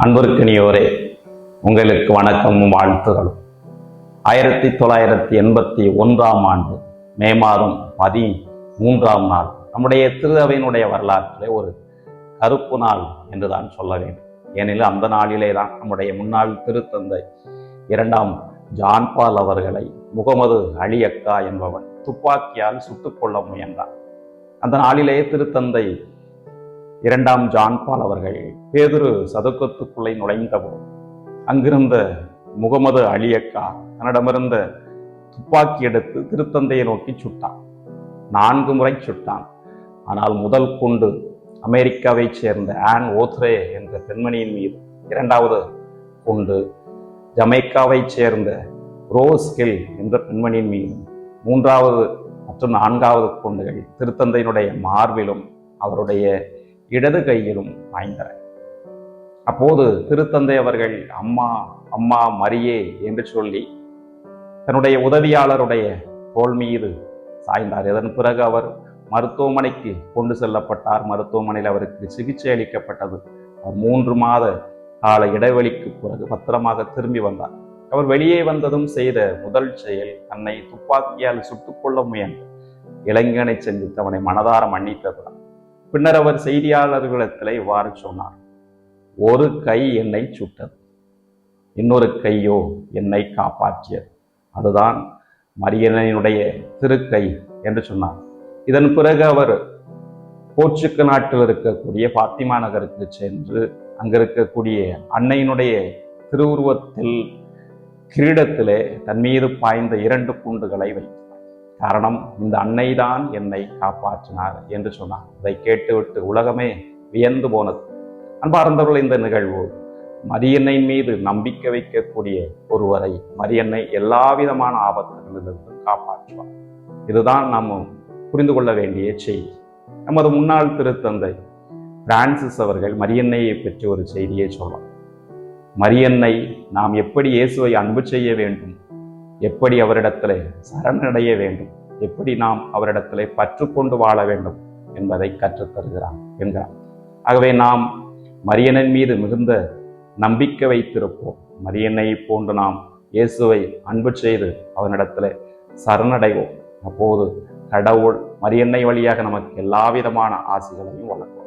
அன்பிற்கினியோரே, உங்களுக்கு வணக்கமும் வாழ்த்துகளும். 1981 ஆண்டு மே மாதம் 13ஆம் நாள் நம்முடைய திரு அவையினுடைய வரலாற்றிலே ஒரு கருப்பு நாள் என்றுதான் சொல்ல வேண்டும். ஏனெனில் அந்த நாளிலே தான் நம்முடைய முன்னாள் திருத்தந்தை 2ஆம் ஜான் பால் அவர்களை முகமது அலி அக்கா என்பவன் துப்பாக்கியால் சுட்டுக் கொள்ள முயன்றான். அந்த நாளிலே திருத்தந்தை 2ஆம் ஜான் பால் அவர்கள் பேதுரு சதுக்கத்துக்குள்ளே நுழைந்தபோது அங்கிருந்த முகமது அலி அக்கா தன்னிடமிருந்த துப்பாக்கி எடுத்து திருத்தந்தையை நோக்கி சுட்டான். 4 முறை சுட்டான். ஆனால் முதல் குண்டு அமெரிக்காவை சேர்ந்த ஆன் ஓத்ரே என்ற பெண்மணியின் மீது, 2வது குண்டு ஜமைக்காவை சேர்ந்த ரோஸ் கில் என்ற பெண்மணியின் மீதும், 3வது மற்றும் 4வது குண்டுகள் திருத்தந்தையினுடைய மார்பிலும் அவருடைய இடது கையிலும் பாய்ந்தன. அப்போது திருத்தந்தை அவர்கள் அம்மா அம்மா மரியே என்று சொல்லி தன்னுடைய உதவியாளருடைய தோள் மீது சாய்ந்தார். இதன் பிறகு அவர் மருத்துவமனைக்கு கொண்டு செல்லப்பட்டார். மருத்துவமனையில் அவருக்கு சிகிச்சை அளிக்கப்பட்டது. அவர் 3 மாத கால இடைவெளிக்கு பிறகு பத்திரமாக திரும்பி வந்தார். அவர் வெளியே வந்ததும் செய்த முதல் செயல் தன்னை துப்பாக்கியால் சுட்டுக்கொள்ள முயன்ற இளைஞனை சந்தித்து அவனை மனதார மன்னித்ததுதான். பின்னர் அவர் செய்தியாளர்களிடத்தில் இவ்வாறு சொன்னார்: ஒரு கை என்னை சுட்டது, இன்னொரு கையோ என்னை காப்பாற்றியது. அதுதான் மரியன்னையினுடைய திருக்கை என்று சொன்னார். இதன் பிறகு அவர் போர்ச்சுகல் நாட்டில் இருக்கக்கூடிய பாத்திமா நகருக்கு சென்று அங்கிருக்கக்கூடிய அன்னையினுடைய திருவுருவத்தில் கிரீடத்திலே தன் மீது பாய்ந்த 2 குண்டுகளை வைத்தார். காரணம், இந்த அன்னைதான் என்னை காப்பாற்றினார் என்று சொன்னார். அதை கேட்டுவிட்டு உலகமே வியந்து போனது. அன்பார்ந்தவர்கள், இந்த நிகழ்வு மரியன்னை மீது நம்பிக்கை வைக்கக்கூடிய ஒருவரை மரியன்னை எல்லா விதமான ஆபத்துகளிலிருந்து காப்பாற்றுவார். இதுதான் நாம் புரிந்து கொள்ள வேண்டிய செய்தி. நமது முன்னாள் திருத்தந்தை பிரான்சிஸ் அவர்கள் மரியன்னையை பற்றி ஒரு செய்தியை சொல்வார். மரியன்னை நாம் எப்படி இயேசுவை அன்பு செய்ய வேண்டும், எப்படி அவரிடத்திலே சரணடைய வேண்டும், எப்படி நாம் அவரிடத்திலே பற்றுக்கொண்டு வாழ வேண்டும் என்பதை கற்றுத்தருகிறார் என்கிறார். ஆகவே நாம் மரியன்னையின் மீது மிகுந்த நம்பிக்கை வைத்திருப்போம். மரியன்னையை போன்று நாம் இயேசுவை அன்பு செய்து அவனிடத்திலே சரணடைவோம். அப்போது கடவுள் மரியன்னை வழியாக நமக்கு எல்லா விதமான ஆசிகளையும் வழங்குவார்.